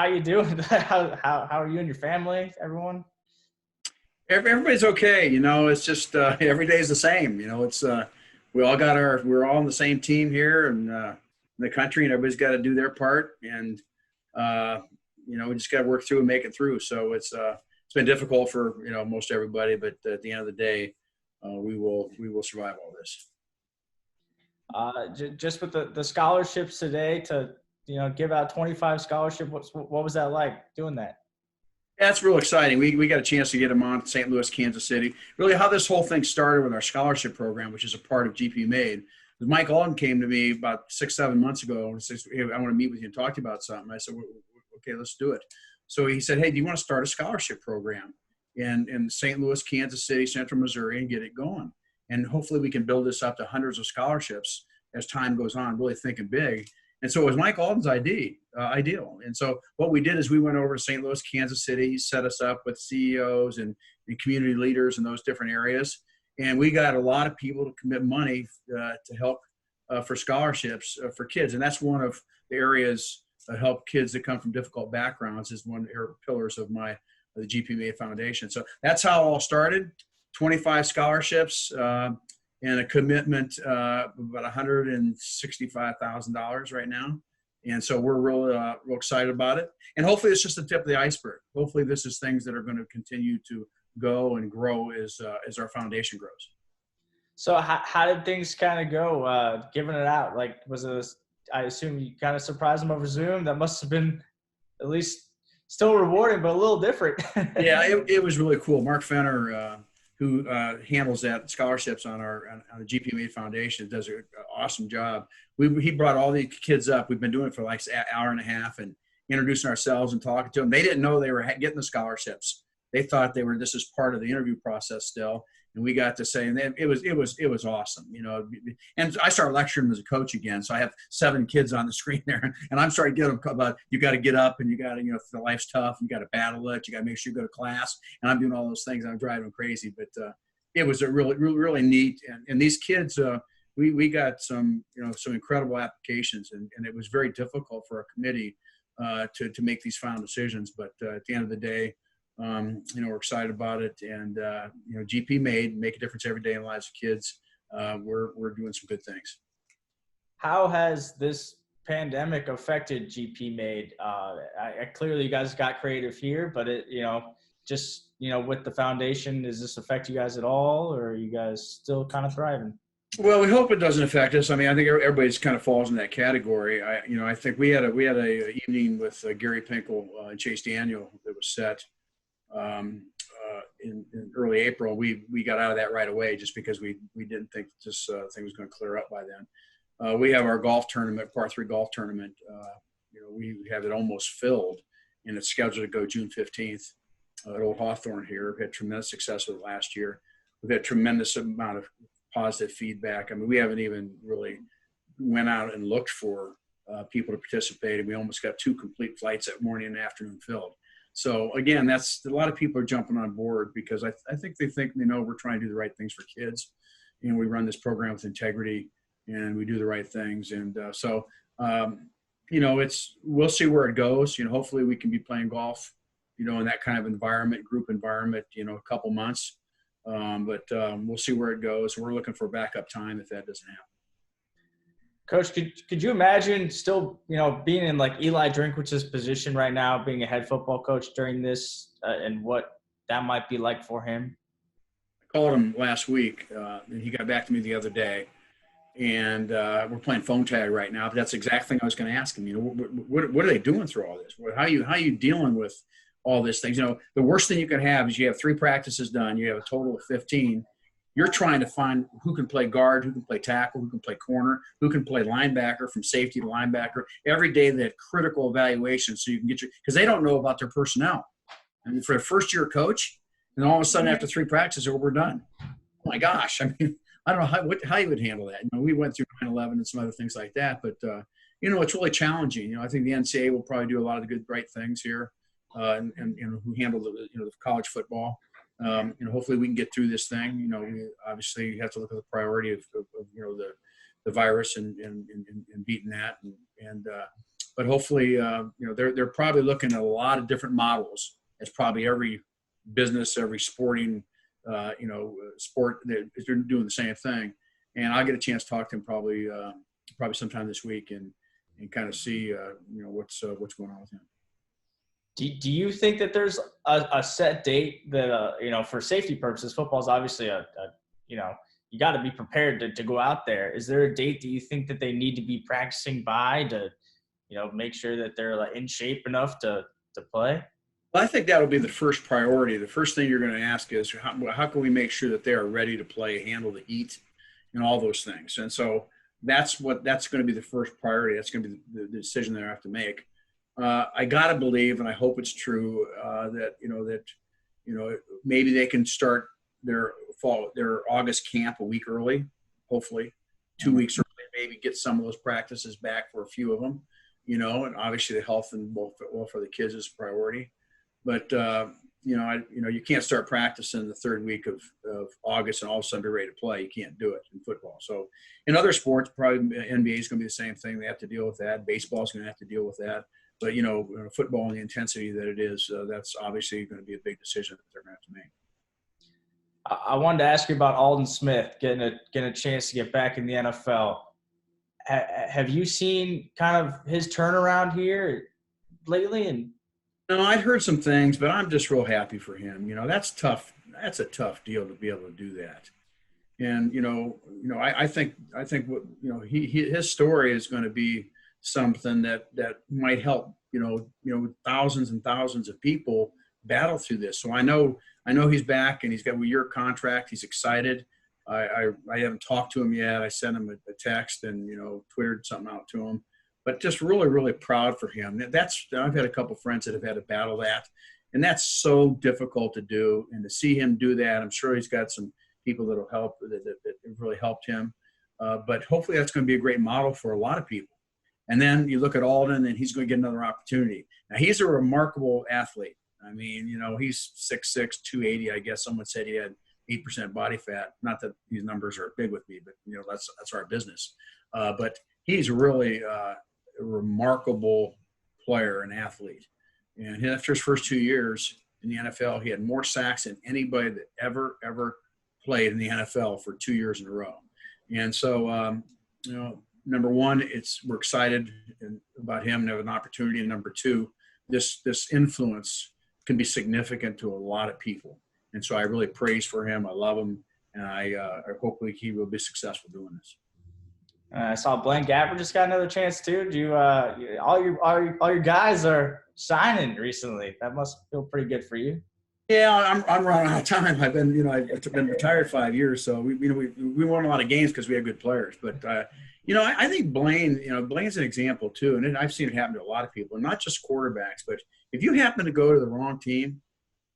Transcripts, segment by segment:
how you doing? How are you and your family, everyone? Everybody's okay. It's just every day is the same. It's we're all on the same team here and in the country, and everybody's got to do their part. And uh, we just got to work through and make it through. So it's been difficult for most everybody, but at the end of the day, we will survive all this. Just with the scholarships today to give out 25 scholarship. What was that like doing that? That's real exciting. We got a chance to get them on St. Louis, Kansas City. Really, how this whole thing started with our scholarship program, which is a part of GP Made. Mike Alden came to me about 6-7 months ago and says, "Hey, I want to meet with you and talk to you about something." I said, "Okay, let's do it." So he said, "Hey, do you want to start a scholarship program in St. Louis, Kansas City, Central Missouri, and get it going? And hopefully we can build this up to hundreds of scholarships as time goes on, really thinking big." And so it was Mike Alden's ideal. And so what we did is we went over to St. Louis, Kansas City, set us up with CEOs and community leaders in those different areas. And we got a lot of people to commit money to help for scholarships for kids. And that's one of the areas that help kids that come from difficult backgrounds is one of the pillars of the GPMA Foundation. So that's how it all started, 25 scholarships. And a commitment of about $165,000 right now. And so we're real excited about it. And hopefully it's just the tip of the iceberg. Hopefully this is things that are going to continue to go and grow as our foundation grows. So how did things kind of go giving it out? Like, I assume you kind of surprised them over Zoom. That must have been at least still rewarding, but a little different. Yeah, it was really cool. Mark Fenner, who handles that scholarships on the GPMA Foundation, does an awesome job. He brought all the kids up. We've been doing it for like an hour and a half and introducing ourselves and talking to them. They didn't know they were getting the scholarships. They thought this is part of the interview process still. And we got to say, and it was awesome, And I started lecturing them as a coach again. So I have 7 kids on the screen there, and I'm starting to get them about you got to get up and you got to, the life's tough. You got to battle it. You got to make sure you go to class. And I'm doing all those things. I'm driving them crazy, but it was a really neat. And these kids, we got some incredible applications, and it was very difficult for our committee to make these final decisions. But at the end of the day, we're excited about it, and GP Made, make a difference every day in the lives of kids. We're doing some good things. How has this pandemic affected GP Made? Clearly you guys got creative here, but with the foundation, does this affect you guys at all, or are you guys still kind of thriving? Well, we hope it doesn't affect us. I mean, I think everybody's kind of falls in that category. I think we had a evening with Gary Pinkel and Chase Daniel that was set in early April. We got out of that right away just because we didn't think this thing was going to clear up by then. We have our golf tournament, par 3 golf tournament. We have it almost filled, and it's scheduled to go June 15th at Old Hawthorne here. We've had tremendous success with it last year. We've had tremendous amount of positive feedback. I mean, we haven't even really went out and looked for people to participate, and we almost got 2 complete flights that morning and afternoon filled. So again, that's a lot of people are jumping on board because I think they think we're trying to do the right things for kids, and we run this program with integrity and we do the right things. And we'll see where it goes. Hopefully we can be playing golf, in that kind of environment, group environment, a couple months. But we'll see where it goes. We're looking for backup time if that doesn't happen. Coach, could you imagine still, being in like Eli Drinkwich's position right now, being a head football coach during this, and what that might be like for him? I called him last week, and he got back to me the other day, and we're playing phone tag right now. But that's the exact thing I was going to ask him. What are they doing through all this? How are you dealing with all these things? The worst thing you can have is you have 3 practices done. You have a total of 15. You're trying to find who can play guard, who can play tackle, who can play corner, who can play linebacker, from safety to linebacker. Every day they have critical evaluation so you can get because they don't know about their personnel. I mean, for a first-year coach, and all of a sudden after 3 practices, we're done. Oh my gosh! I mean, I don't know how you would handle that. We went through 9/11 and some other things like that, but it's really challenging. I think the NCAA will probably do a lot of the good, right things here, and who handle the college football. Hopefully we can get through this thing. We obviously have to look at the priority of the virus and beating that. but hopefully, they're probably looking at a lot of different models, as probably every business, every sporting, sport that is doing the same thing. And I'll get a chance to talk to him probably sometime this week and kind of see, what's going on with him. Do you think that there's a set date that, for safety purposes, football is obviously you got to be prepared to go out there. Is there a date that you think that they need to be practicing by to, make sure that they're like in shape enough to play? Well, I think that'll be the first priority. The first thing you're going to ask is how can we make sure that they are ready to play, handle the heat, and all those things. And so that's going to be the first priority. That's going to be the decision they have to make. I got to believe, and I hope it's true, that maybe they can start their August camp a week early, hopefully 2 weeks early, maybe get some of those practices back for a few of them, and obviously the health and welfare for the kids is a priority. But, you can't start practicing the third week of August and all of a sudden be ready to play. You can't do it in football. So in other sports, probably NBA is going to be the same thing. They have to deal with that. Baseball is going to have to deal with that. But, football and the intensity that it is, that's obviously going to be a big decision that they're going to have to make. I wanted to ask you about Aldon Smith getting a chance to get back in the NFL. Have you seen kind of his turnaround here lately? And no, I'd heard some things, but I'm just real happy for him. That's tough. That's a tough deal to be able to do that. And I think what his story is going to be something that might help thousands and thousands of people battle through this. So I know he's back and he's got a year contract. He's excited. I haven't talked to him yet. I sent him a text and twittered something out to him. But just really, really proud for him. I've had a couple friends that have had to battle that, and that's so difficult to do. And to see him do that, I'm sure he's got some people that'll help that really helped him. But hopefully, that's going to be a great model for a lot of people. And then you look at Aldon, and he's going to get another opportunity. Now he's a remarkable athlete. I mean, he's 6'6", 280. I guess someone said he had 8% body fat. Not that these numbers are big with me, but that's our business. But he's really a remarkable player and athlete. And after his first 2 years in the NFL, he had more sacks than anybody that ever played in the NFL for 2 years in a row. And so, number one, we're excited about him and have an opportunity. And number two, this influence can be significant to a lot of people. And so I really praise for him. I love him. And I hopefully he will be successful doing this. I saw Blaine Gabbert just got another chance too. Do you, all your guys are signing recently? That must feel pretty good for you. Yeah, I'm running out of time. I've been retired 5 years, so we won a lot of games because we had good players. But I think Blaine's an example too, and I've seen it happen to a lot of people, not just quarterbacks. But if you happen to go to the wrong team,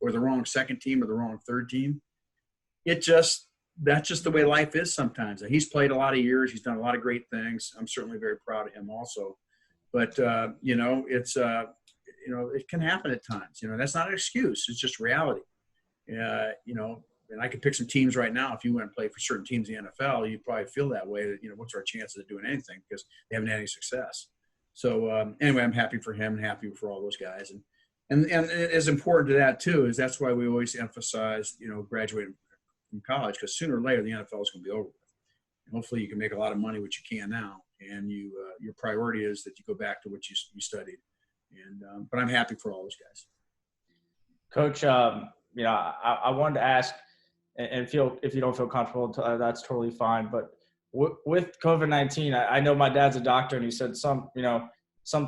or the wrong second team, or the wrong third team, that's just the way life is sometimes. And he's played a lot of years. He's done a lot of great things. I'm certainly very proud of him also. But, it can happen at times. That's not an excuse. It's just reality. And I could pick some teams right now. If you went and played for certain teams in the NFL, you'd probably feel that way. That what's our chances of doing anything because they haven't had any success. So anyway, I'm happy for him and happy for all those guys. And as important to that too is that's why we always emphasize graduating from college, because sooner or later the NFL is going to be over with. And hopefully you can make a lot of money, which you can now, and your priority is that you go back to what you studied. And but I'm happy for all those guys. Coach, I wanted to ask, and feel if you don't feel comfortable, that's totally fine. But with COVID-19, I know my dad's a doctor, and he said some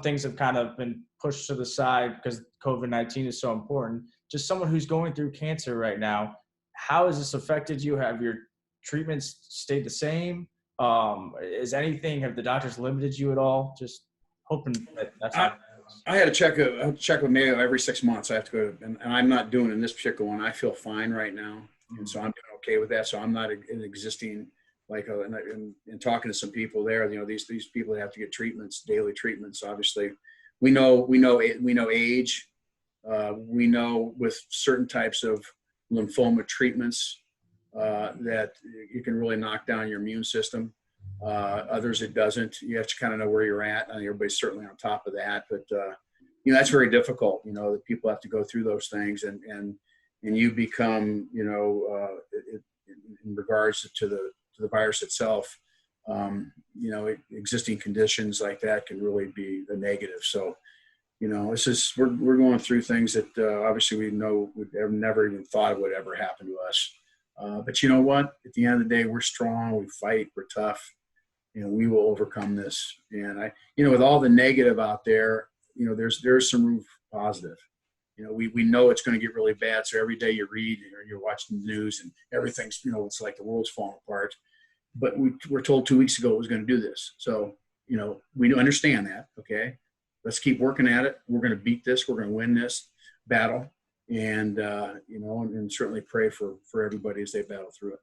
things have kind of been pushed to the side because COVID-19 is so important. Just someone who's going through cancer right now, how has this affected you? Have your treatments stayed the same? Have the doctors limited you at all? Just hoping that's how. I had to check with Mayo every 6 months. I have to go, and I'm not doing it in this particular one. I feel fine right now, and so I'm doing okay with that. So I'm not an existing and talking to some people there. These people that have to get treatments, daily treatments. Obviously, we know age. We know with certain types of lymphoma treatments that you can really knock down your immune system. Others it doesn't. You have to kind of know where you're at. And everybody's certainly on top of that, but that's very difficult. That people have to go through those things, and you become, in regards to the virus itself, existing conditions like that can really be a negative. So, this is we're going through things that obviously we know would have never even thought would ever happen to us. But you know what? At the end of the day, we're strong. We fight. We're tough. We will overcome this. And with all the negative out there, there's some room for positive. We know it's going to get really bad. So every day you read or you're watching the news and everything's, it's like the world's falling apart. But we were told 2 weeks ago it was going to do this. So, we understand that. Okay. Let's keep working at it. We're going to beat this. We're going to win this battle. And, and certainly pray for everybody as they battle through it.